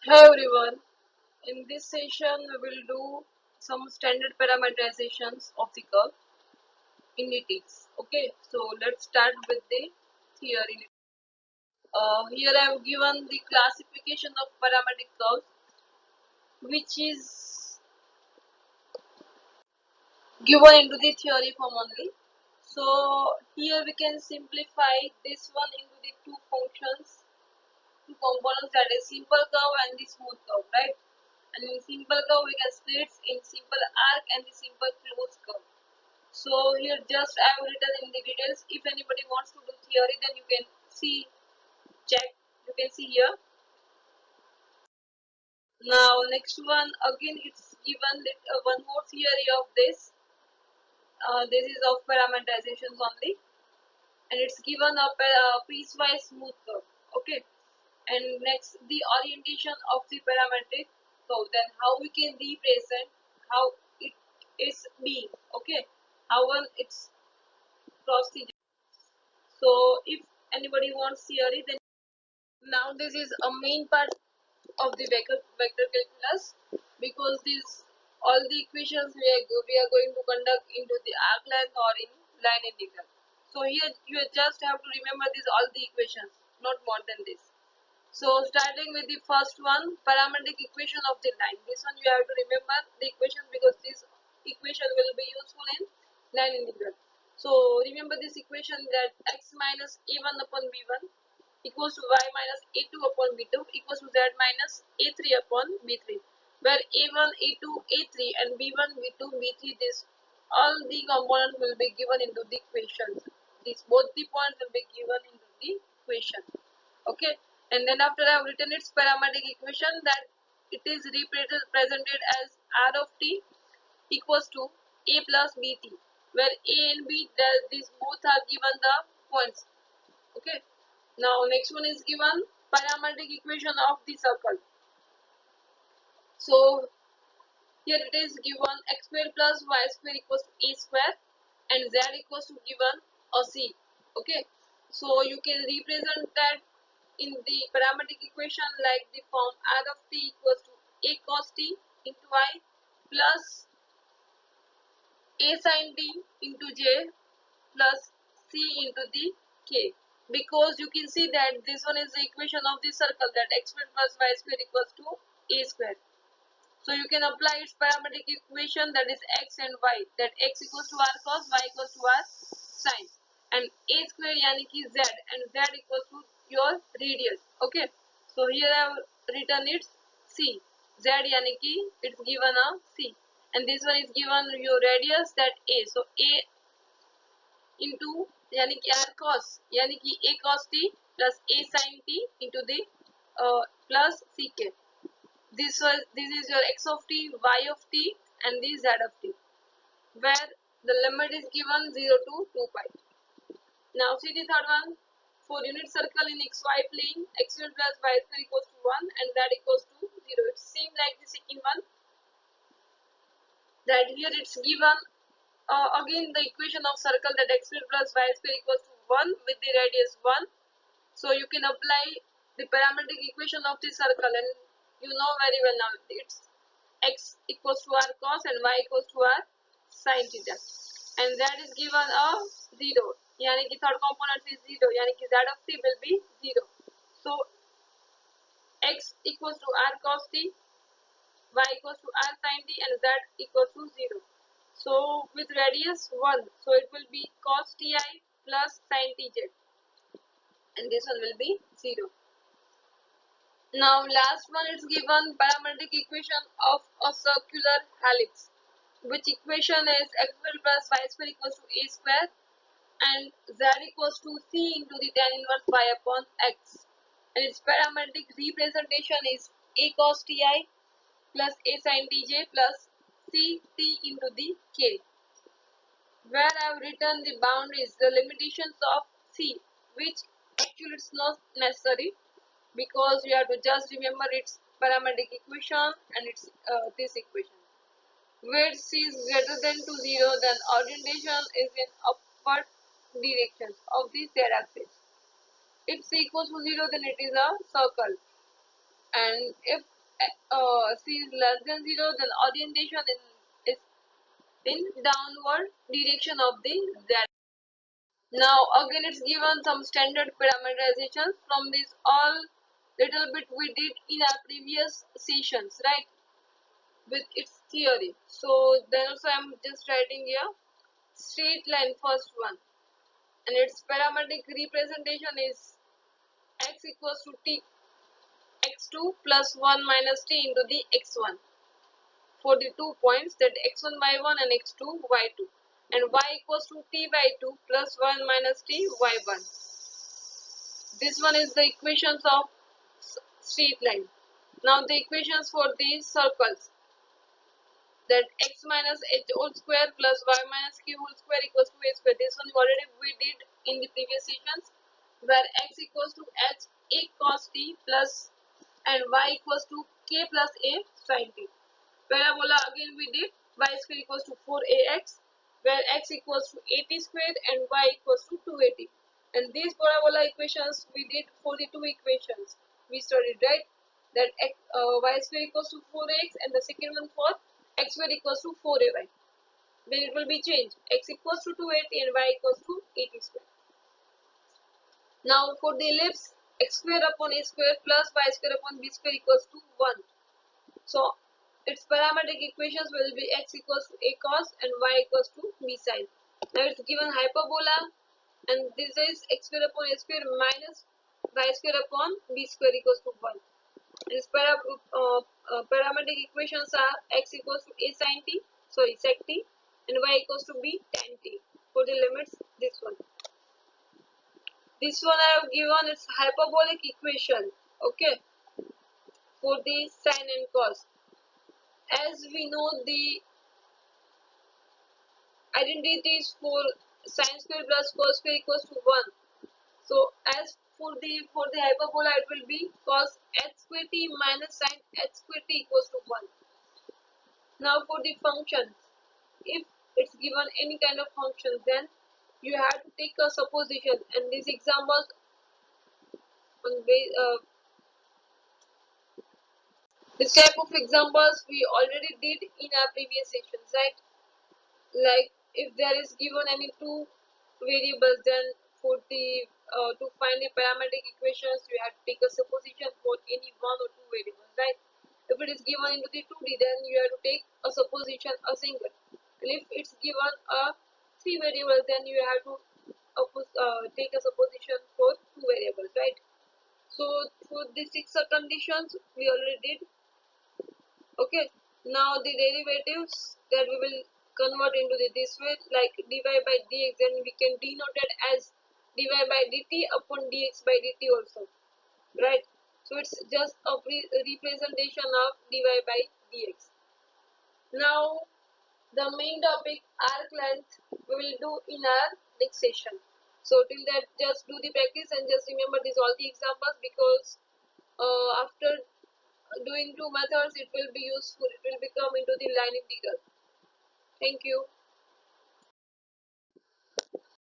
Hello everyone. In this session, we will do some standard parameterizations of the curve in details. Okay, so let's start with the theory. Here I have given the classification of parametric curves, which is given into the theory form only. So here we can simplify this one into the two functions, two components, that is simple curve and the smooth curve, right? And in simple curve we can split in simple arc and the simple closed curve. So here just I have written in the details. If anybody wants to do theory, then you can see, check, you can see here. Now next one, again it's given that one more theory of this. This is of parameterizations only, and it's given a piecewise smooth curve. Okay, and next the orientation of the parametric curve. Then how we can represent how it is being. Okay, how well it's cross the. So if anybody wants theory, then now this is a main part of the vector calculus, because these all the equations we are going to conduct into the arc length or in line integral. So here you just have to remember these all the equations, not more than this. So starting with the first one, parametric equation of the line. This one you have to remember the equation, because this equation will be useful in line integral. So remember this equation, that x minus a1 upon b1 equals to y minus a2 upon b2 equals to z minus a3 upon b3, where a1, a2, a3 and b1, b2, b3, this all the components will be given into the equations. These both the points will be given into the equation. Okay, and then after I have written its parametric equation, that it is represented as r of t equals to a plus bt, where a and b, these both are given the points. Okay, now next one is given parametric equation of the circle. So here it is given x square plus y square equals to a square, and z equals to given a c. Okay, so you can represent that in the parametric equation like the form r of t equals to a cos t into y plus a sin t into j plus c into the k, because you can see that this one is the equation of the circle, that x square plus y square equals to a square. So you can apply its parametric equation, that is x and y, that x equals to r cos, y equals to r sin, and a square yani ki z, and z equals to your radius. Okay, so here I have written its c, z yani ki it's given a c, and this one is given your radius, that a. So a into yani ki r cos yani ki a cos t plus a sin t into the plus ck. This is your x of t, y of t, and the z of t, where the limit is given 0 to 2 pi. Now see the third one. For unit circle in xy plane, x square plus y square equals to 1 and z equals to 0. It seems like the second one, that here it's given again the equation of circle, that x square plus y square equals to 1 with the radius 1. So you can apply the parametric equation of the circle, and you know very well now it's x equals to r cos and y equals to r sin theta, and that is given a 0, yani ki third component is 0, yani ki z of t will be 0. So x equals to r cos t, y equals to r sin t, and z equals to 0. So with radius 1, so it will be cos ti plus sin tj, and this one will be 0. Now last one is given parametric equation of a circular helix, which equation is x square plus y square equals to a square, and z equals to c into the tan inverse y upon x, and its parametric representation is a cos ti plus a sin tj plus c t into the k, where I have written the boundaries, the limitations of c, which actually it's not necessary, because you have to just remember its parametric equation and its this equation. Where c is greater than to 0, then orientation is in upward direction of the z axis. If c equals to 0, then it is a circle. and if c is less than 0, then orientation is in downward direction of the z. Now again it's given some standard parameterizations from this all little bit we did in our previous sessions, right, with its theory. So then also I'm just writing here straight line first one, and its parametric representation is x equals to t x2 plus 1 minus t into the x1 for the 2 points, that x1 y1 and x2 y2, and y equals to t y2 plus 1 minus t y1. This one is the equations of straight line. Now the equations for these circles, that x minus h whole square plus y minus q whole square equals to a square. This one already we did in the previous sessions, where x equals to h a cos t plus and y equals to k plus a sin t. Parabola again we did y square equals to 4ax, where x equals to 80 squared and y equals to 280. And these parabola equations we did for the two equations we studied, right? That y square equals to 4x and the second one for x square equals to 4ay. Then it will be changed. X equals to 280 and y equals to 80 square. Now for the ellipse, x square upon a square plus y square upon b square equals to 1. So its parametric equations will be x equals to a cos and y equals to b sin. Now it's given hyperbola, and this is x square upon a square minus y square upon b square equals to 1. Its parametric equations are x equals to a sin t, sorry sec t, and y equals to b tan t. For the limits, this one. This one I have given its hyperbolic equation. Okay, for the sine and cos. As we know, the identities for sine square plus cos square equals to 1. So as for the hyperbola, it will be cos h square t minus sine h square t equals to 1. Now for the functions, if it's given any kind of function, then you have to take a supposition, and these examples on this type of examples we already did in our previous sessions, right? Like if there is given any two variables, then for the to find the parametric equations you have to take a supposition for any one or two variables, right? If it is given into the 2D, then you have to take a supposition a single, and if it's given a three variables, then you have to take a supposition for two variables, right? So for the six conditions we already did. Okay, now the derivatives that we will convert into this way, like dy by dx, then we can denote it as dy by dt upon dx by dt also, right? So it's just a representation of dy by dx. Now the main topic arc length we will do in our next session. So till that, just do the practice and just remember these all the examples, because after doing two methods it will be useful, it will become into the line integral. Thank you.